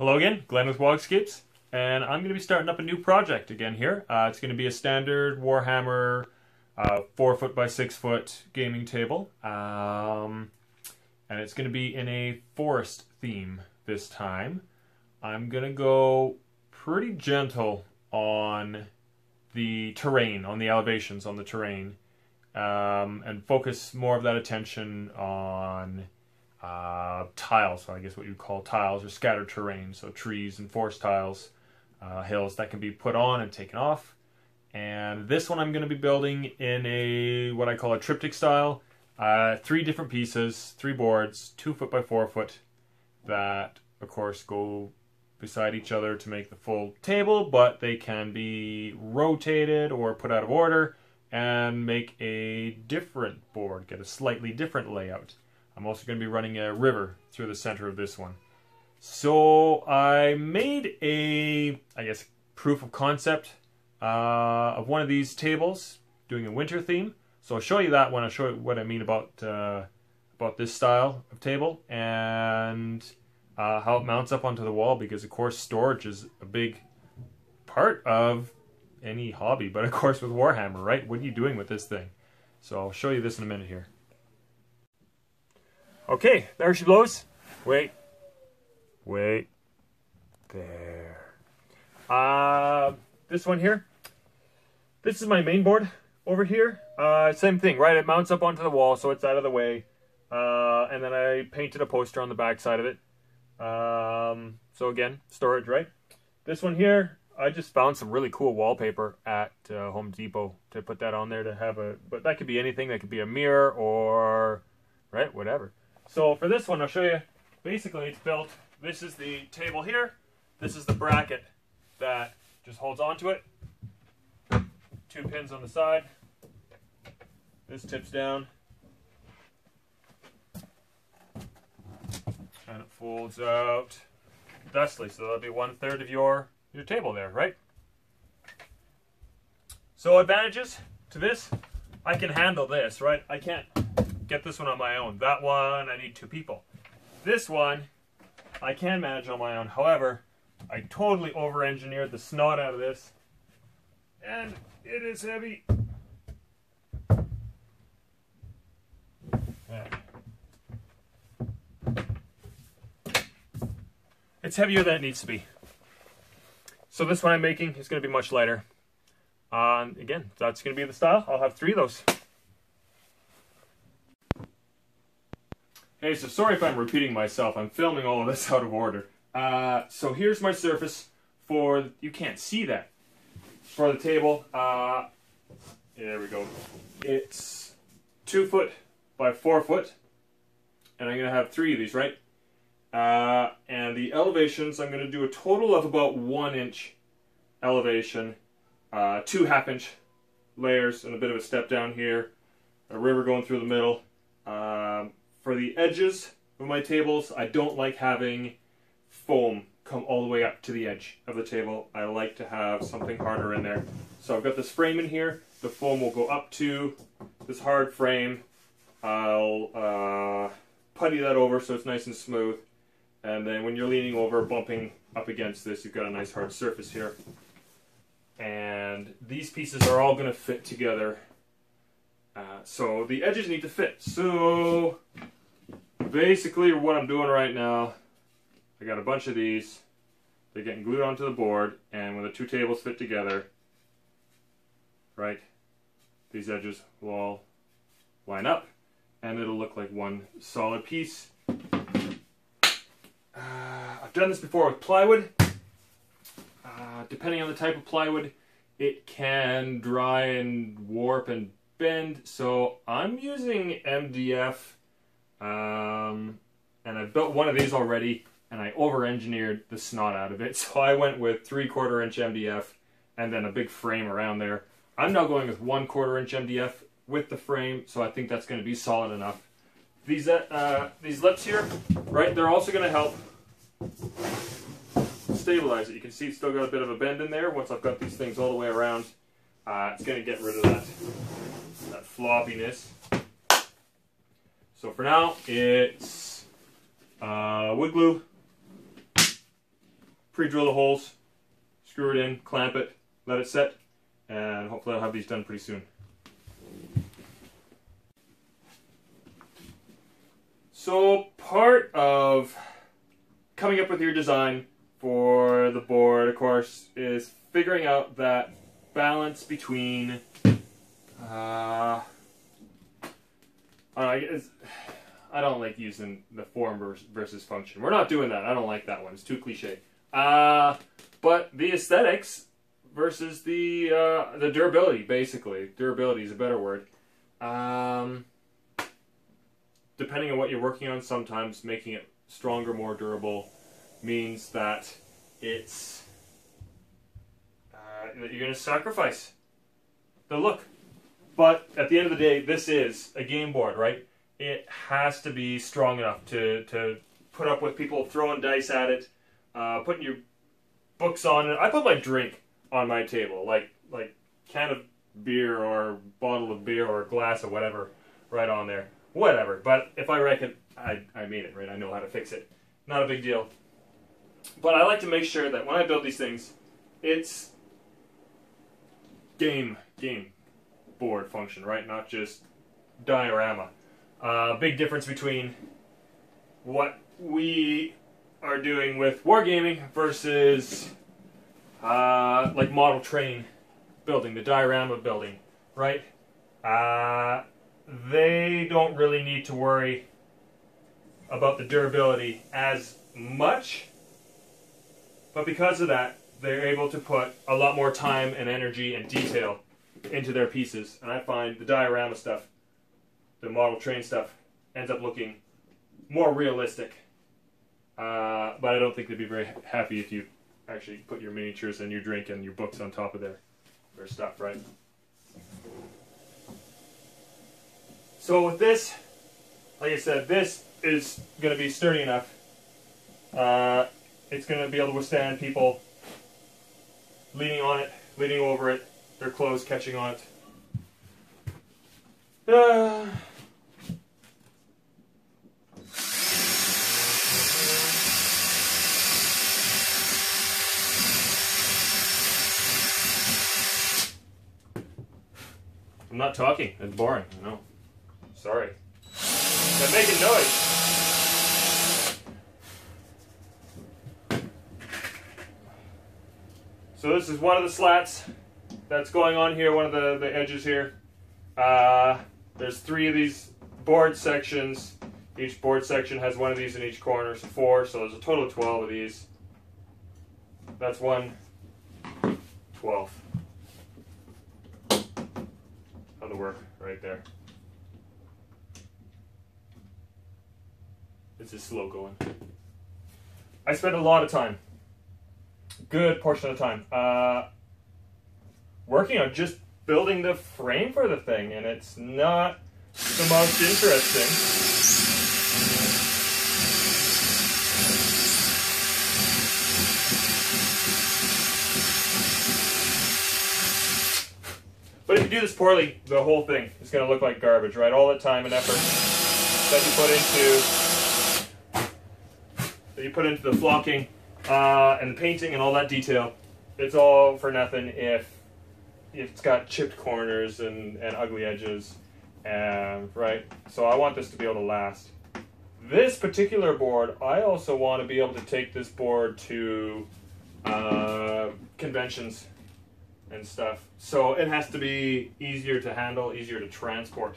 Hello again, Glenn with Wogscapes, and I'm going to be starting up a new project again here. It's going to be a standard Warhammer 4 foot by 6 foot gaming table, and it's going to be in a forest theme this time. I'm going to go pretty gentle on the terrain, on the elevations on the terrain, and focus more of that attention on tiles, so I guess what you call tiles or scattered terrain, so trees and forest tiles, hills that can be put on and taken off. And this one I'm going to be building in a what I call a triptych style, 3 different pieces, 3 boards, 2 foot by 4 foot, that of course go beside each other to make the full table, but they can be rotated or put out of order and make a different board, get a slightly different layout. I'm also going to be running a river through the center of this one. So I made a, I guess, proof of concept of one of these tables, doing a winter theme. So I'll show you that one. I'll show you what I mean about this style of table and how it mounts up onto the wall, because of course storage is a big part of any hobby, but of course with Warhammer, right? What are you doing with this thing? So I'll show you this in a minute here. Okay, there she blows. Wait. There. This one here. This is my main board over here. Same thing, right? It mounts up onto the wall, so it's out of the way. And then I painted a poster on the back side of it. So again, storage, right? This one here, I just found some really cool wallpaper at Home Depot to put that on there to have a, but that could be anything. That could be a mirror or, right, whatever. So for this one, I'll show you, basically it's built, this is the table here, this is the bracket that just holds onto it, 2 pins on the side, this tips down, and it folds out thusly, so that'll be 1/3 of your table there, right? So advantages to this, I can handle this, right? I can't get this one on my own. That one, I need 2 people. This one, I can manage on my own. However, I totally over-engineered the snot out of this, and it is heavy. It's heavier than it needs to be. So this one I'm making is going to be much lighter. Again, that's going to be the style. I'll have 3 of those. Hey, so sorry if I'm repeating myself. I'm filming all of this out of order. So here's my surface for, you can't see that, for the table. There we go. It's 2 foot by 4 foot. And I'm going to have 3 of these, right? And the elevations, I'm going to do a total of about 1 inch elevation, 2 1/2 inch layers, and a bit of a step down here, a river going through the middle. For the edges of my tables, I don't like having foam come all the way up to the edge of the table. I like to have something harder in there. So I've got this frame in here. The foam will go up to this hard frame. I'll putty that over so it's nice and smooth. And then when you're leaning over, bumping up against this, you've got a nice hard surface here. And these pieces are all going to fit together. So the edges need to fit. So basically what I'm doing right now, I got a bunch of these. They're getting glued onto the board, and when the 2 tables fit together, right, these edges will all line up, and it'll look like one solid piece. I've done this before with plywood. Depending on the type of plywood, it can dry and warp and bend, so I'm using MDF, and I've built one of these already, and I over-engineered the snot out of it, so I went with 3/4 inch MDF and then a big frame around there. I'm now going with 1/4 inch MDF with the frame, so I think that's going to be solid enough. These lips here, right, they're also going to help stabilize it. You can see it's still got a bit of a bend in there. Once I've got these things all the way around, it's going to get rid of that floppiness. So for now, it's wood glue, pre-drill the holes, screw it in, clamp it, let it set, and hopefully I'll have these done pretty soon. So part of coming up with your design for the board, of course, is figuring out that balance between I don't like using the form versus function. We're not doing that. I don't like that one. It's too cliche. But the aesthetics versus the durability, basically. Durability is a better word. Depending on what you're working on, sometimes making it stronger, more durable, means that it's that you're going to sacrifice the look. But at the end of the day, this is a game board, right? It has to be strong enough to put up with people throwing dice at it, putting your books on it. I put my drink on my table, like can of beer or bottle of beer or glass or whatever, right on there. Whatever. But if I wreck it, I made it, right? I know how to fix it. Not a big deal. But I like to make sure that when I build these things, it's game board function, right? Not just diorama. Big difference between what we are doing with wargaming versus like model train building, the diorama building, right? They don't really need to worry about the durability as much, but because of that, they're able to put a lot more time and energy and detail into their pieces. And I find the diorama stuff, the model train stuff, ends up looking more realistic. But I don't think they'd be very happy if you actually put your miniatures and your drink and your books on top of their stuff, right? So with this, like I said, this is going to be sturdy enough. It's going to be able to withstand people leaning on it, leaning over it, their clothes catching on it. I'm not talking. It's boring. I know. Sorry. I'm making noise. So this is one of the slats that's going on here, one of the edges here. There's 3 of these board sections. Each board section has one of these in each corner, so 4. So there's a total of 12 of these. That's 1/12 of the work right there. This is slow going. I spent a lot of time, good portion of the time, working on just building the frame for the thing, and it's not the most interesting. But if you do this poorly, the whole thing is going to look like garbage, right? All the time and effort that you put into the flocking and the painting and all that detail, it's all for nothing if it's got chipped corners and ugly edges, right? So I want this to be able to last. This particular board, I also want to be able to take this board to conventions and stuff. So it has to be easier to handle, easier to transport.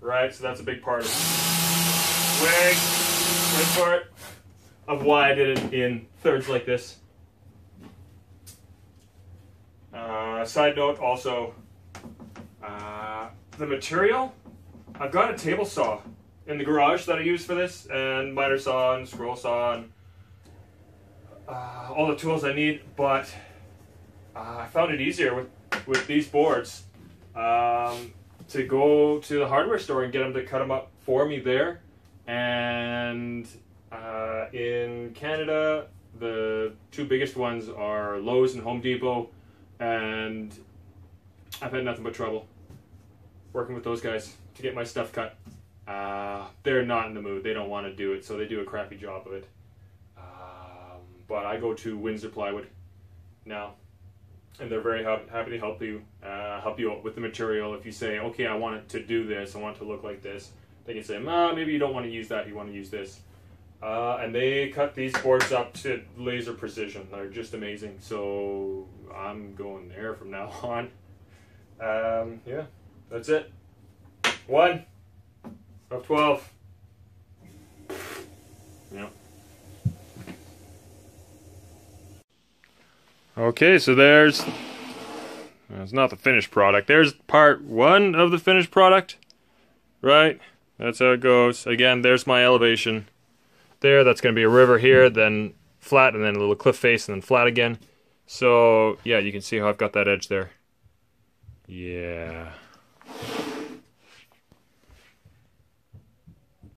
Right, so that's a big part of big part of why I did it in thirds like this. Side note also, the material, I've got a table saw in the garage that I use for this, and miter saw and scroll saw and all the tools I need, but I found it easier with these boards to go to the hardware store and get them to cut them up for me there. And in Canada, the 2 biggest ones are Lowe's and Home Depot, and I've had nothing but trouble working with those guys to get my stuff cut. They're not in the mood. They don't want to do it, so they do a crappy job of it. But I go to Windsor Plywood now, and they're very happy to help you out with the material. If you say, okay, I want it to do this, I want it to look like this, they can say, maybe you don't want to use that, you want to use this. And they cut these boards up to laser precision. They're just amazing. So I'm going there from now on. Yeah, that's it. 1 of 12. Yeah. Okay, so that's not the finished product. There's part 1 of the finished product. Right? That's how it goes. Again, there's my elevation. There, that's going to be a river here, then flat, and then a little cliff face, and then flat again. So, yeah, you can see how I've got that edge there. Yeah.